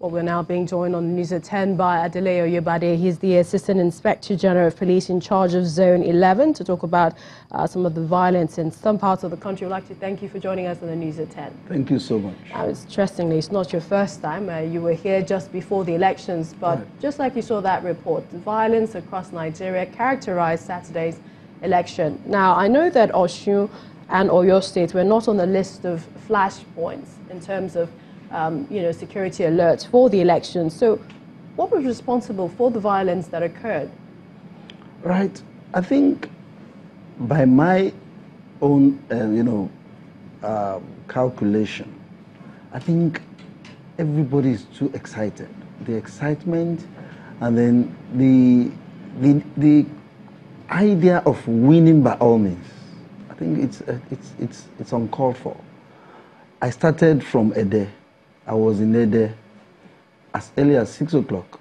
Well, we're now being joined on News at 10 by Adeleo Yobade. He's the Assistant Inspector General of Police in charge of Zone 11 to talk about some of the violence in some parts of the country. We'd like to thank you for joining us on the News at 10. Thank you so much. Interestingly, it's not your first time. You were here just before the elections, but right. Just like you saw that report, the violence across Nigeria characterized Saturday's election. Now, I know that Osun and Oyo State were not on the list of flashpoints in terms of security alerts for the election. So what was responsible for the violence that occurred? Right. I think by my own, calculation, I think everybody is too excited. The excitement and then the idea of winning by all means. I think it's uncalled for. I started from Ede. I was in Ede as early as 6 o'clock.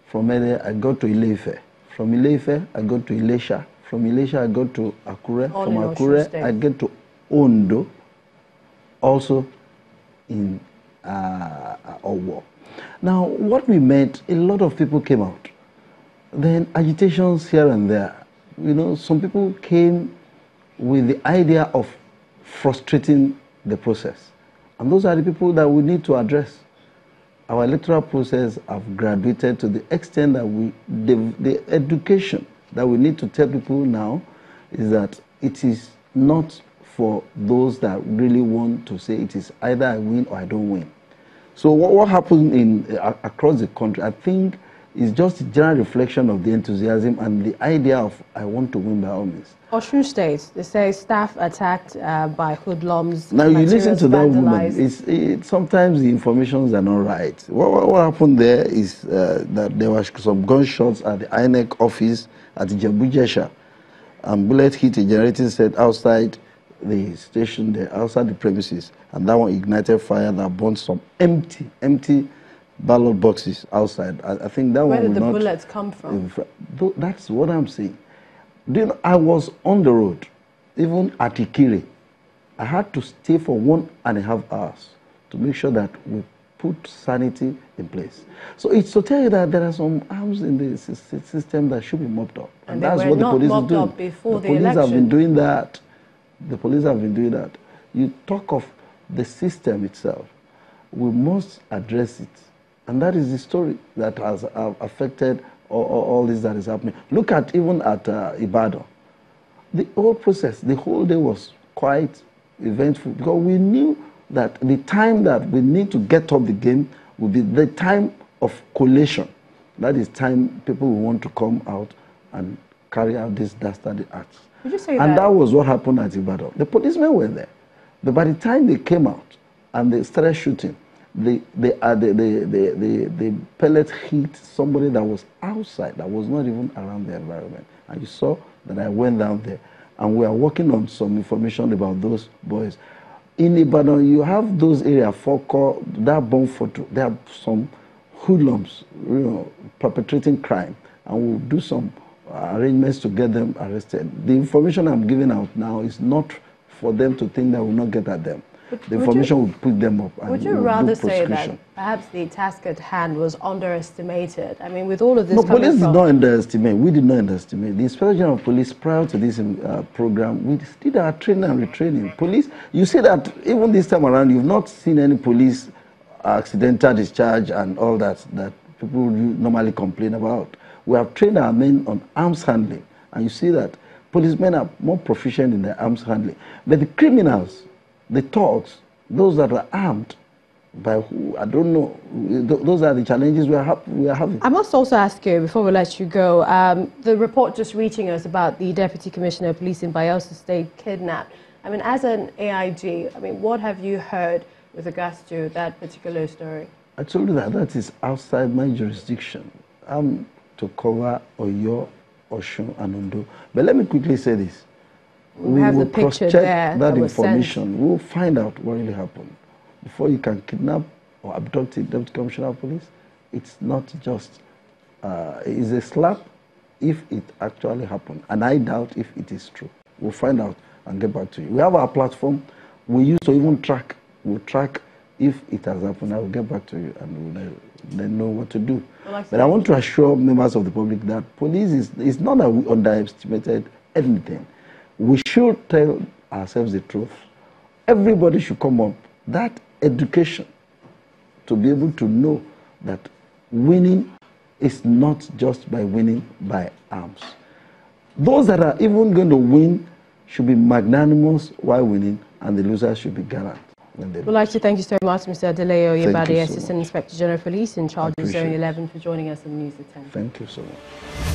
From Ede, I got to Ile-Ife. From Ile-Ife, I got to Ilesha. From Ilesha, I got to Akure. From Akure, I get to Ondo, also in Owo. Now, what we met, a lot of people came out. Then agitations here and there. Some people came with the idea of frustrating the process. And those are the people that we need to address. Our electoral process have graduated to the extent that the education that we need to tell people now is that it is not for those that really want to say it is either I win or I don't win. So what happened across the country, I think, is just a general reflection of the enthusiasm and the idea of I want to win by all means. Osun State, they say staff attacked by hoodlums. Now you listen to that woman. Sometimes the informations are not right. What happened there is that there were some gunshots at the INEC office at Ijebu-Jesha, and bullet hit a generating set outside the station there, outside the premises, and that one ignited fire that burned some empty ballot boxes outside. I think that Where one. Where did the bullets come from? That's what I'm saying. I was on the road, even at Ikire. I had to stay for 1.5 hours to make sure that we put sanity in place. So it's to tell you that there are some arms in the system that should be mopped up. And that's what the police is doing. Before the election. Have been doing that. The police have been doing that. You talk of the system itself. We must address it. And that is the story that has affected all this that is happening. Look at even at Ibadan. The whole process, the whole day was quite eventful because we knew that the time that we need to get up the game will be the time of collation. That is time people will want to come out and carry out these dastardly acts. Would you say and that was what happened at Ibadan. The policemen were there. But by the time they came out and they started shooting, the pellet hit somebody that was outside, that was not even around the environment. And you saw that I went down there. And we are working on some information about those boys. In Ibadan, you have those areas, Foko, that bomb photo, there are some hoodlums, perpetrating crime. And we'll do some arrangements to get them arrested. The information I'm giving out now is not for them to think that we'll not get at them. The information will pick them up. And would you rather say that perhaps the task at hand was underestimated? I mean, with all of this police did not underestimate. We did not underestimate. The Inspector General of Police, prior to this program, we did our training and retraining. Police, you see that even this time around, you've not seen any police accidental discharge and all that people normally complain about. We have trained our men on arms handling, and you see that policemen are more proficient in their arms handling. But the criminals, the thugs, those that are armed by who, I don't know. Those are the challenges we are having. I must also ask you, before we let you go, the report just reaching us about the Deputy Commissioner of Police in Bayelsa State kidnapped. I mean, as an AIG, what have you heard with regards to that particular story? I told you that is outside my jurisdiction. I'm to cover Oyo, Osun, and Ondo. But let me quickly say this. We have the picture there that information. We'll find out what really happened. Before you can kidnap or abduct a Deputy Commissioner of Police, it's not just, it's a slap if it actually happened. And I doubt if it is true. We'll find out and get back to you. We have our platform. We used to even track. We'll track if it has happened, I will get back to you and we'll then know what to do. Well, but I want to assure members of the public that police is not that we underestimated anything. We should tell ourselves the truth. Everybody should come up. That education to be able to know that winning is not just by winning by arms. Those that are even going to win should be magnanimous while winning, and the losers should be gallant. We'd like to thank you so much, Mr. Adeleye Oyebade, so Assistant Inspector General of Police in charge of Zone it. 11, for joining us on News at 10. Thank you so much.